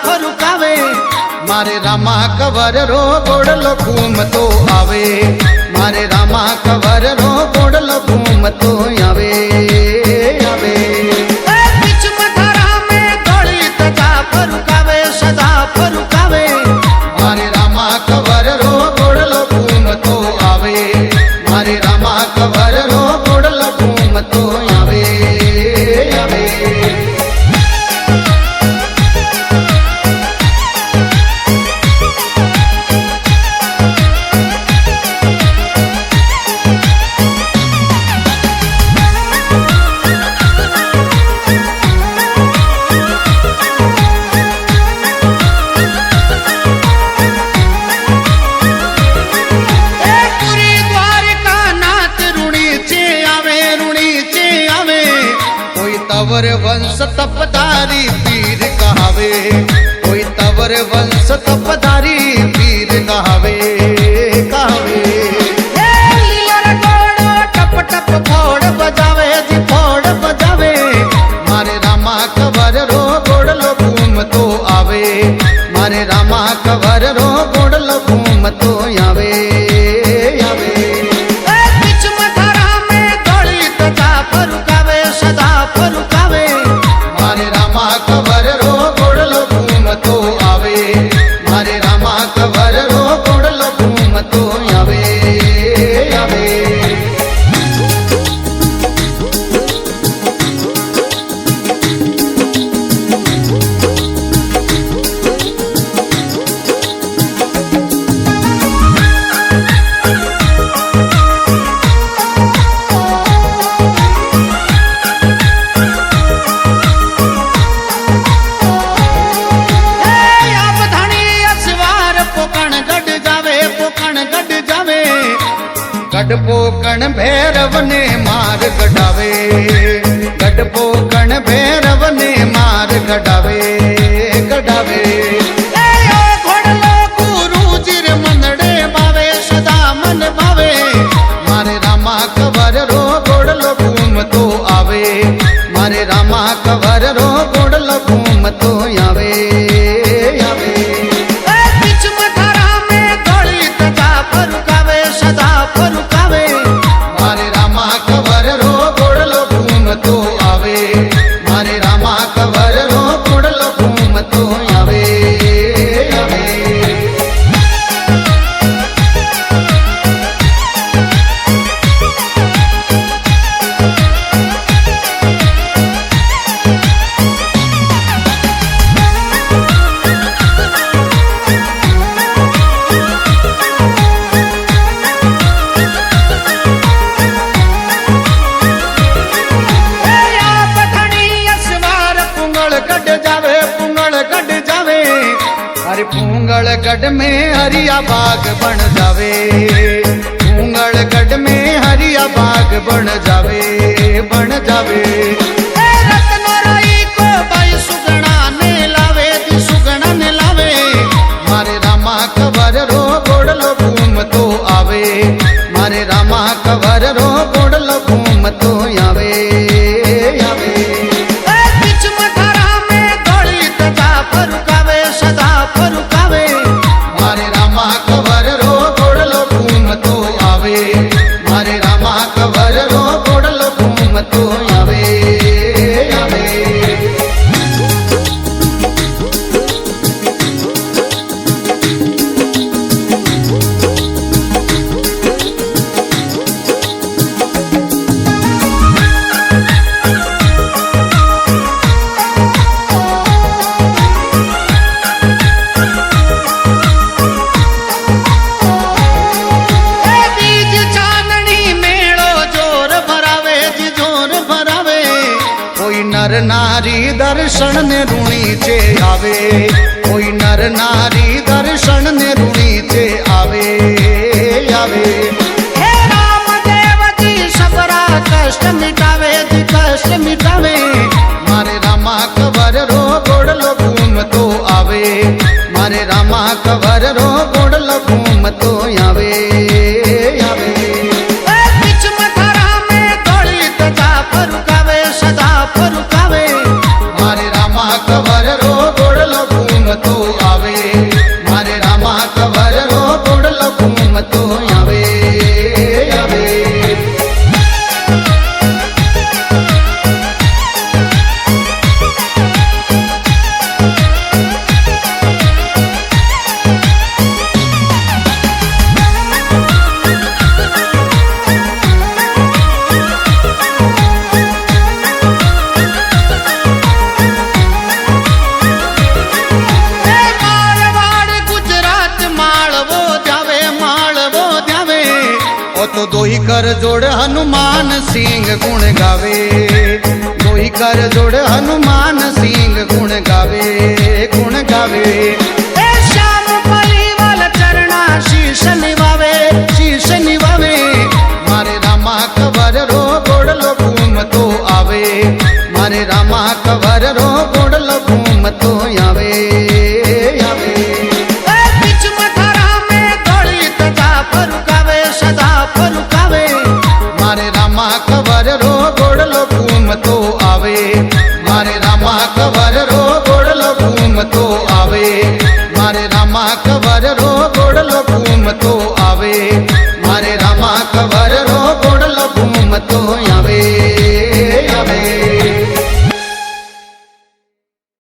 ફરુકાવે મારે Rama cover row ગોડલો ઘૂમતો આવે મારે રામા કવર રો ગોડલો ઘૂમતો આવે આવે બીચ મથરા મે દોડી તજા ફરુકાવે સદા ફરુકાવે મારે રામા કવર રો ગોડલો ઘૂમતો આવે મારે રામા કવર રો ગોડલો ઘૂમતો આવે આવે तवर वंश तपधारी पीर कहावे कोई तवर वंश तपधारी पीर कहावे कहावे टप टप फोड़ बजावे जी फोड़ बजावे मारे रामा कवर रो गोडलो घूमतो आवे मारे रामा कवर रो गोडलो घूमतो आवे आवे बीच मथरा में दौड़ी तजा फरुकावे सदा फरुकावे मारे रामा कवर रो गोडलो घूमतो आवे मारे रामा कवर रो गोडलो घूमतो आवे आवे गढ़पोकण भैरव ने मार गढ़ावे गढ़पोकण भैरव ने मार गढ़ावे गढ़ावे घोड़लो गुरु जिर मनड़े बावे सदा मन भावे मारे रामा कवर रो गोडलो घूमतो आवे मारे रामा कवर रो गोडलो घूमतो आवे आवे बीच मथरा में दौड़ी तजा फरुकावे सदा फरुकावे मारे रामा कवर रो गोडलो घूमतो आवे मारे रामा कवर रो गोडलो घूमतो आवे आवे पूंगल गढ़ में हरिया बाग बन जावे पूंगल गढ़ में हरिया बाग बन जावे बन जावे रत्न राई को भाई सुगना ने लावे दी सुगना ने लावे मारे रामा कवर रो गोडलो घूमतो आवे मारे रामा कवर रो गोडलो घूमतो आवे आवे बीच मथरा में दौड़ी तजा फरुकावे सदा फरुकावे मारे रामा कवर रो गोडलो घूमतो आवे मारे रामा कवर रो गोडलो घूमतो आवे आवे नर नारी दर्शन ने रूणी चे आवे कोई नर नारी दर्शन ने रूणी चे आवे आवे हे राम देव जी सबरा कष्ट मिटावे जी कष्ट मिटावे मारे रामा कवर रो गोडलो घूमतो आवे मारे रामा कवर रो गोडलो घूमतो आवे आवे बीच मथरा में दौड़ी तजा फरुकावे सदा फरुकावे मारे रामा कवर रो गोडलो घूमतो दोही कर जोड़ हनुमान सिंह गुण गावे, दोही कर जोड़ हनुमान सिंह गुण गावे, गुण गावे। ए श्याम परिवाल चरणा शीश निवावे, शीश निवावे। मारे रामा कवर रो गोड़लो घूम तो आवे, मारे रामा कवर रो गोड़लो घूम तो आवे, आवे। बीच मथुरा में दौड़ित जा फरुकावे, सदा फरुकावे। मारे रामा कवर रो गोड़लो घूम तो आवे, मारे रामा कवर रो गोड़लो घूम तो आवे, मारे रामा कवर रो गोड़लो घूम तो आवे, मारे रामा कवर